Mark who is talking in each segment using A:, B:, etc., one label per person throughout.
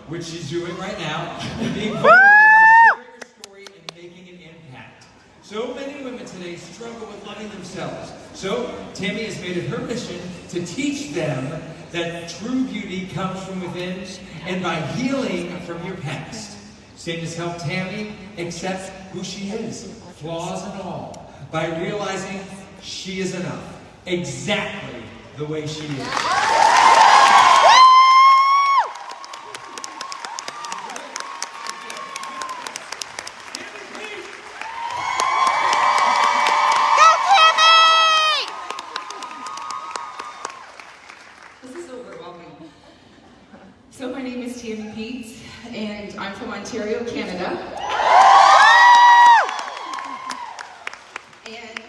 A: which she's doing right now, and being vulnerable, sharing her story and making an impact. So many women today struggle with loving themselves. So Tammy has made it her mission to teach them that true beauty comes from within and by healing from your past. Satan has helped Tammy accept who she is, flaws and all, by realizing she is enough, exactly the way she is.
B: So my name is Tammy Peets, and I'm from Ontario, Canada. And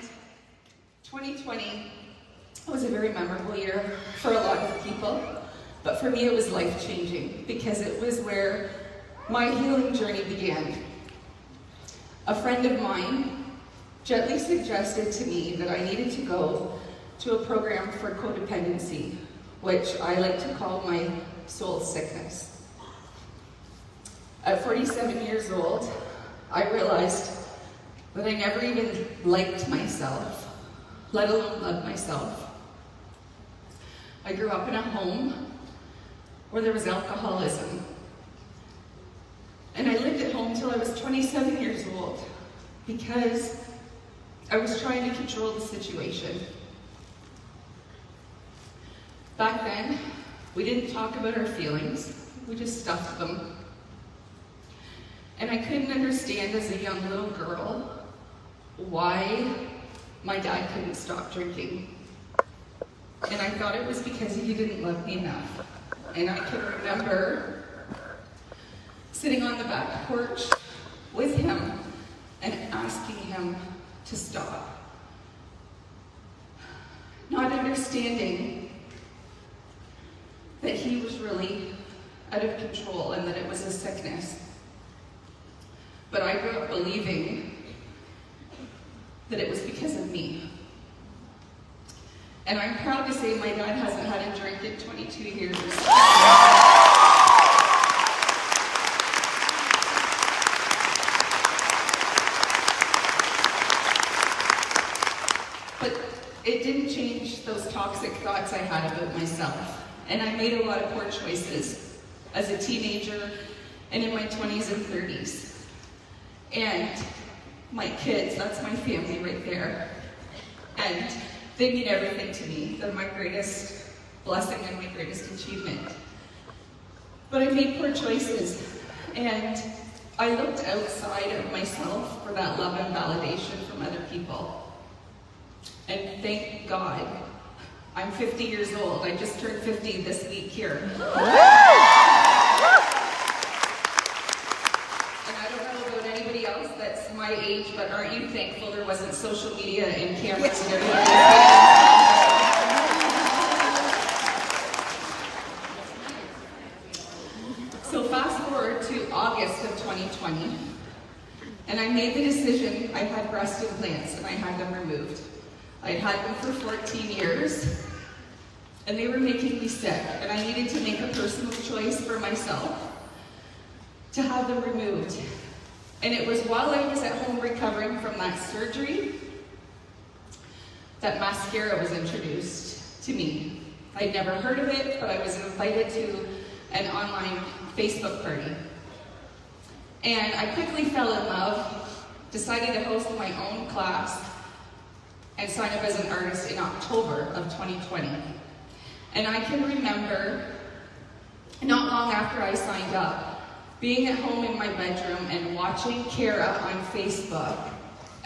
B: 2020 was a very memorable year for a lot of people, but for me it was life-changing because it was where my healing journey began. A friend of mine gently suggested to me that I needed to go to a program for codependency, which I like to call my soul sickness. At 47 years old, I realized that I never even liked myself, let alone loved myself. I grew up in a home where there was alcoholism. And I lived at home till I was 27 years old because I was trying to control the situation. Back then, we didn't talk about our feelings, we just stuffed them. And I couldn't understand as a young little girl why my dad couldn't stop drinking. And I thought it was because he didn't love me enough. And I can remember sitting on the back porch with him and asking him to stop. Not understanding that he was really out of control and that it was a sickness. But I grew up believing that it was because of me. And I'm proud to say my dad hasn't had a drink in 22 years. But it didn't change those toxic thoughts I had about myself. And I made a lot of poor choices as a teenager and in my 20s and 30s. And my kids, that's my family right there. And they mean everything to me. They're my greatest blessing and my greatest achievement. But I made poor choices. And I looked outside of myself for that love and validation from other people. And thank God, I'm 50 years old. I just turned 50 this week here. And I don't know about anybody else that's my age, but aren't you thankful there wasn't social media and cameras and everything? So fast forward to August of 2020, and I made the decision. I had breast implants and I had them removed. I had had them for 14 years. And they were making me sick, and I needed to make a personal choice for myself to have them removed. And it was while I was at home recovering from that surgery that mascara was introduced to me. I'd never heard of it, but I was invited to an online Facebook party. And I quickly fell in love, decided to host my own class, and sign up as an artist in October of 2020. And I can remember, not long after I signed up, being at home in my bedroom and watching Kara on Facebook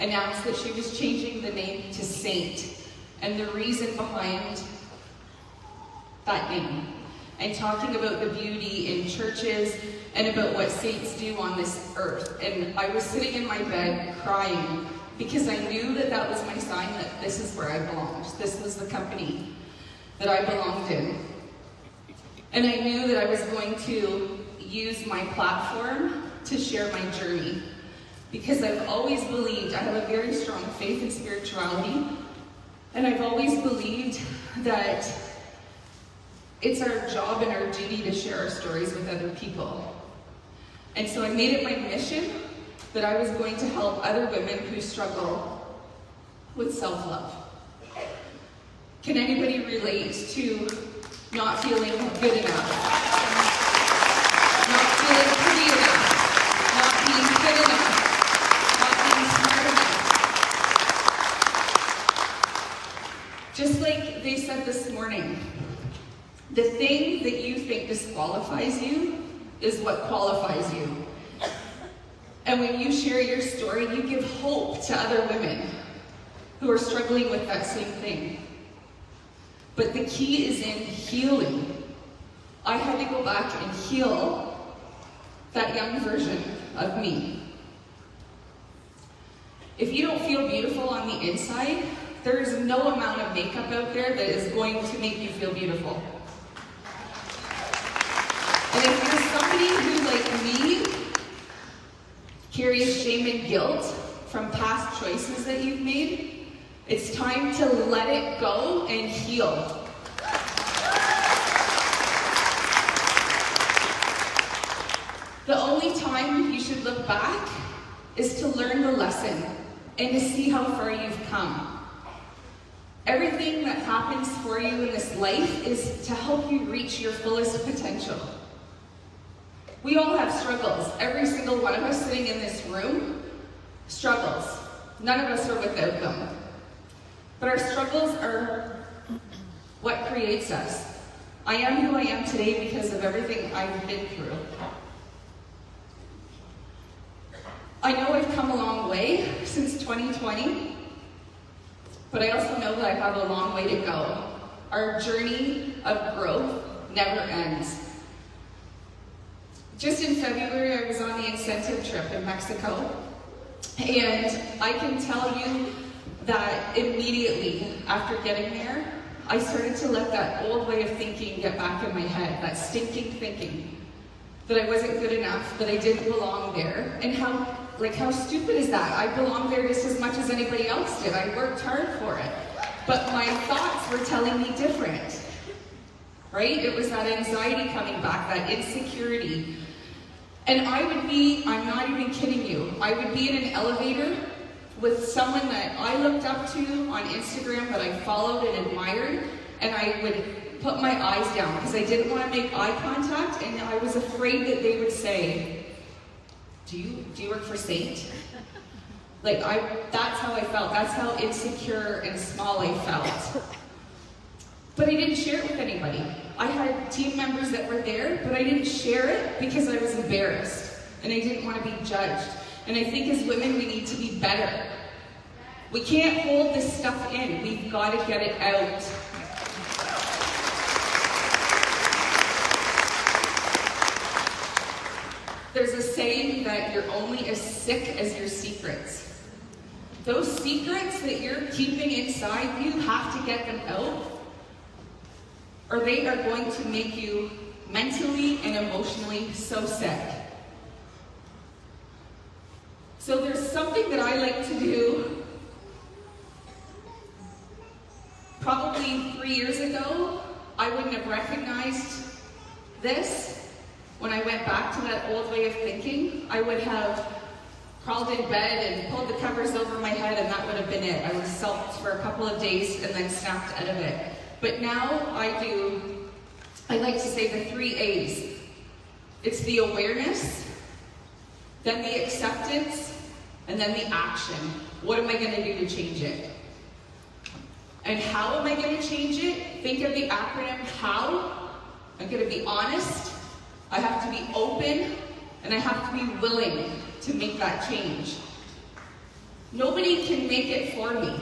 B: announce that she was changing the name to Saint, and the reason behind that name, and talking about the beauty in churches and about what saints do on this earth. And I was sitting in my bed crying because I knew that that was my sign that this is where I belonged. This was the company that I belonged in. And I knew that I was going to use my platform to share my journey. Because I've always believed, I have a very strong faith in spirituality, and I've always believed that It's our job and our duty to share our stories with other people. And so I made it my mission that I was going to help other women who struggle with self-love. Can anybody relate to not feeling good enough? Not feeling pretty enough? Not being good enough? Not being smart enough? Just like they said this morning, the thing that you think disqualifies you is what qualifies you. And when you share your story, you give hope to other women who are struggling with that same thing. But the key is in healing. I had to go back and heal that young version of me. If you don't feel beautiful on the inside, there is no amount of makeup out there that is going to make you feel beautiful. And if you're somebody who, like me, carries shame and guilt from past choices that you've made, it's time to let it go and heal. The only time you should look back is to learn the lesson and to see how far you've come. Everything that happens for you in this life is to help you reach your fullest potential. We all have struggles. Every single one of us sitting in this room struggles. None of us are without them. But our struggles are what creates us. I am who I am today because of everything I've been through. I know I've come a long way since 2020, but I also know that I have a long way to go. Our journey of growth never ends. Just in February, I was on the incentive trip in Mexico, and I can tell you that immediately after getting there, I started to let that old way of thinking get back in my head, that stinking thinking, that I wasn't good enough, that I didn't belong there, and how stupid is that? I belonged there just as much as anybody else did. I worked hard for it, but my thoughts were telling me different, right? It was that anxiety coming back, that insecurity. And I'm not even kidding you, I would be in an elevator with someone that I looked up to on Instagram that I followed and admired, and I would put my eyes down because I didn't want to make eye contact, and I was afraid that they would say, do you work for Saint? That's how I felt. That's how insecure and small I felt. But I didn't share it with anybody. I had team members that were there, but I didn't share it because I was embarrassed and I didn't want to be judged. And I think as women, we need to be better. We can't hold this stuff in. We've got to get it out. There's a saying that you're only as sick as your secrets. Those secrets that you're keeping inside you, have to get them out, or they are going to make you mentally and emotionally so sick. So there's something that I like to do. Probably 3 years ago, I wouldn't have recognized this. When I went back to that old way of thinking, I would have crawled in bed and pulled the covers over my head, and that would have been it. I would have sulked for a couple of days and then snapped out of it. But now I like to say the 3 A's. It's the awareness, then the acceptance, and then the action. What am I going to do to change it? And how am I going to change it? Think of the acronym HOW. I'm going to be honest. I have to be open, and I have to be willing to make that change. Nobody can make it for me.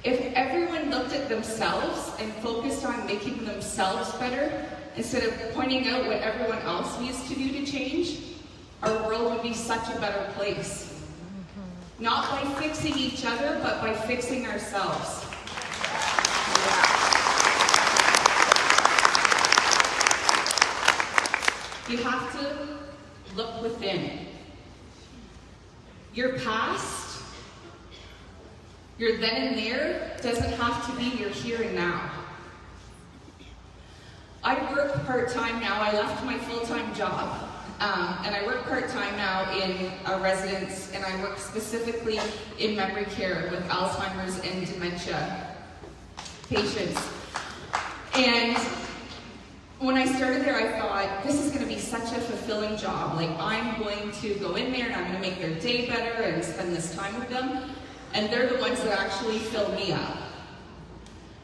B: If everyone looked at themselves and focused on making themselves better, instead of pointing out what everyone else needs to do to change, our world would be such a better place. Not by fixing each other, but by fixing ourselves. You have to look within. Your past, your then and there, doesn't have to be your here and now. work part-time now. I left my full-time job. And I work part-time now in a residence, and I work specifically in memory care with Alzheimer's and dementia patients. And when I started there, I thought, this is going to be such a fulfilling job. Like, I'm going to go in there and I'm going to make their day better and spend this time with them. And they're the ones that actually fill me up.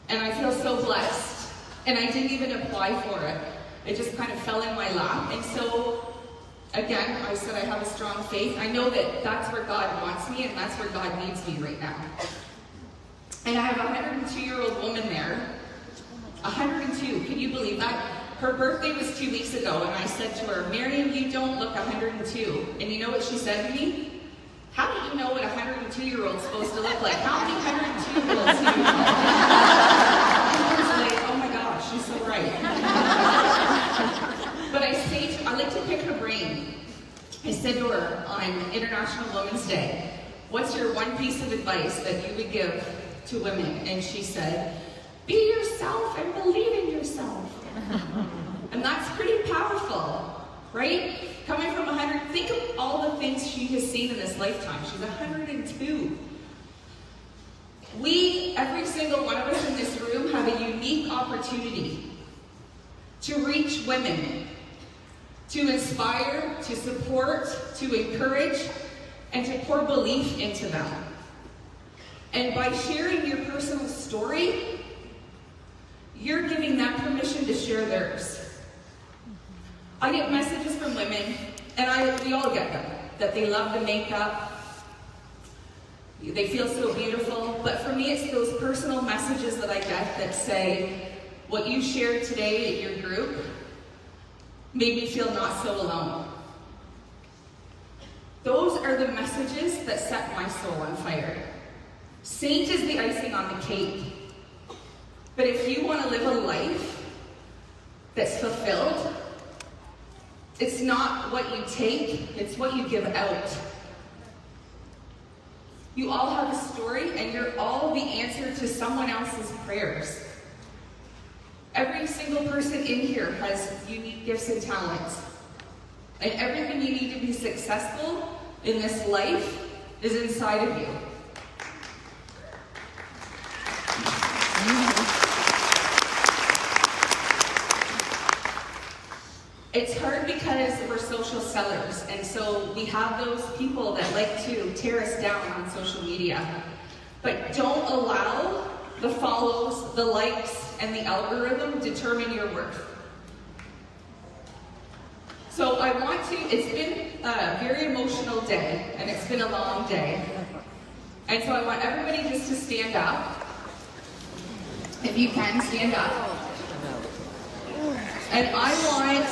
B: And I feel so blessed. And I didn't even apply for it. It just kind of fell in my lap. And so, again, I said I have a strong faith. I know that that's where God wants me and that's where God needs me right now. And I have a 102-year-old woman there. 102, can you believe that? Her birthday was 2 weeks ago, and I said to her, Miriam, you don't look 102. And you know what she said to me? How do you know what a 102-year-old's supposed to look like? How many 102-year-olds do you know? I was like, oh my gosh, she's so right. But I like to pick her brain. I said to her on International Women's Day, what's your one piece of advice that you would give to women? And she said, be yourself and believe in yourself. And that's pretty powerful, right? Coming from 100, think of all the things she has seen in this lifetime. She's 102. Every single one of us in this room, have a unique opportunity to reach women, to inspire, to support, to encourage, and to pour belief into them. And by sharing your personal story, you're giving them permission to share theirs. I get messages from women, and we all get them, that they love the makeup, they feel so beautiful, but for me it's those personal messages that I get that say, what you shared today at your group made me feel not so alone. Those are the messages that set my soul on fire. Saint is the icing on the cake. But if you want to live a life that's fulfilled, it's not what you take, it's what you give out. You all have a story, and you're all the answer to someone else's prayers. Every single person in here has unique gifts and talents. And everything you need to be successful in this life is inside of you. It's hard because we're social sellers, and so we have those people that like to tear us down on social media. But don't allow the follows, the likes, and the algorithm determine your worth. So it's been a very emotional day, and it's been a long day. And so I want everybody just to stand up. If you can, stand up. And I want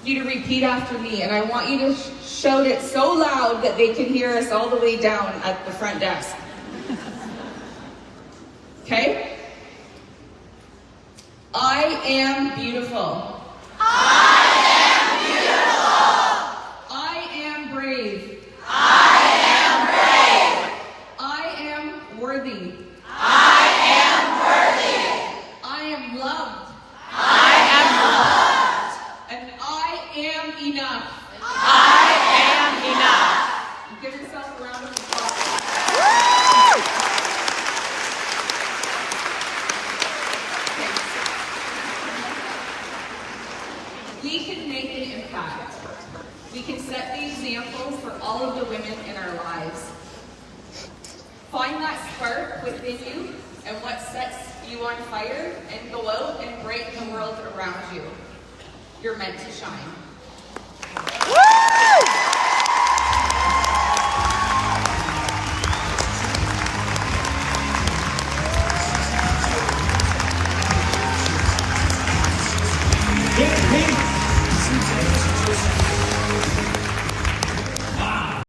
B: you to repeat after me, and I want you to shout it so loud that they can hear us all the way down at the front desk. Okay? I am beautiful.
C: I am beautiful.
B: I am brave.
C: I am brave.
B: I am worthy.
C: I am worthy.
B: I am loved.
C: I am loved.
B: And I am enough.
C: I am enough.
B: Give yourself a round of applause. We can make an impact. We can set the example for all of the women in our lives. Find that spark within you and what sets you on fire, and go out and brighten the world around you. You're meant to shine.